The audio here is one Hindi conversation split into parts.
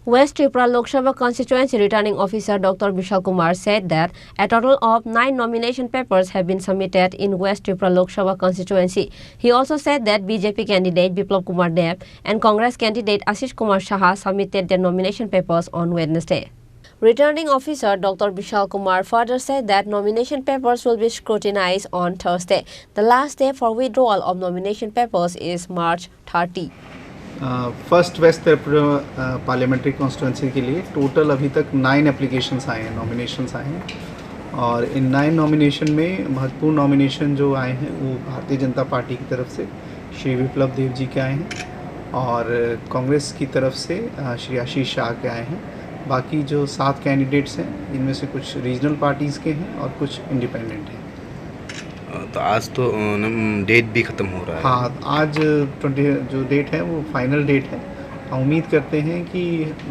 West Tripura Lok Sabha constituency returning officer Dr. Vishal Kumar said that a total of 9 nomination papers have been submitted in West Tripura Lok Sabha constituency. He also said that BJP candidate Biplab Kumar Deb and Congress candidate Ashish Kumar Saha submitted their nomination papers on Wednesday. Returning officer Dr. Vishal Kumar further said that nomination papers will be scrutinized on Thursday. The last day for withdrawal of nomination papers is March 30. First west Tripura parliamentary constituency के लिए टोटल अभी तक 9 एप्लीकेशंस आए हैं, नॉमिनेशंस आए हैं और इन 9 नॉमिनेशन में महत्वपूर्ण नॉमिनेशन जो आए हैं वो भारतीय जनता पार्टी की तरफ से श्री विप्लव देव जी के आए हैं और कांग्रेस की तरफ से श्री आशीष शाह के आए हैं। बाकी जो 7 कैंडिडेट्स हैं इनमें से कुछ रीजनल पार्टीज़ के हैं और कुछ इंडिपेंडेंट हैं। तो आज तो डेट भी ख़त्म हो रहा है। हाँ, आज 20 जो डेट है वो फाइनल डेट है। हम उम्मीद करते हैं कि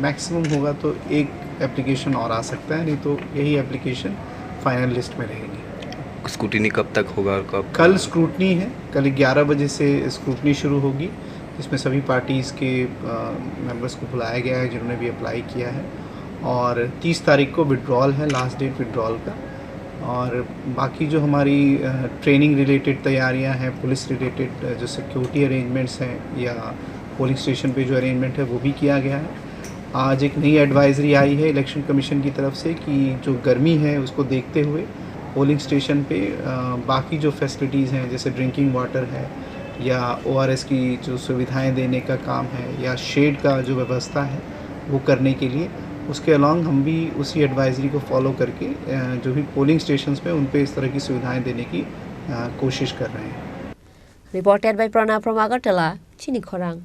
मैक्सिमम होगा तो एक एप्लीकेशन और आ सकता है, नहीं तो यही एप्लीकेशन फाइनल लिस्ट में रहेगी। स्क्रूटिनी कब तक होगा और कब? कल स्क्रूटनी है, कल 11 बजे से स्क्रूटनी शुरू होगी, जिसमें सभी पार्टीज़ के मेंबर्स को बुलाया गया है जिन्होंने भी अप्लाई किया है और 30 तारीख को विड्रॉल है, लास्ट डेट विड्रॉल का। और बाकी जो हमारी ट्रेनिंग रिलेटेड तैयारियां हैं, पुलिस रिलेटेड जो सिक्योरिटी अरेंजमेंट्स हैं या पोलिंग स्टेशन पे जो अरेंजमेंट है वो भी किया गया है। आज एक नई एडवाइजरी आई है इलेक्शन कमीशन की तरफ से कि जो गर्मी है उसको देखते हुए पोलिंग स्टेशन पे बाकी जो फैसिलिटीज़ हैं जैसे ड्रिंकिंग वाटर है या ORS की जो सुविधाएं देने का काम है या शेड का जो व्यवस्था है वो करने के लिए उसके अलॉन्ग हम भी उसी एडवाइजरी को फॉलो करके जो भी पोलिंग स्टेशंस पे उन पे इस तरह की सुविधाएं देने की कोशिश कर रहे हैं। Reported by Pranav from Agartala, Chini Khorang.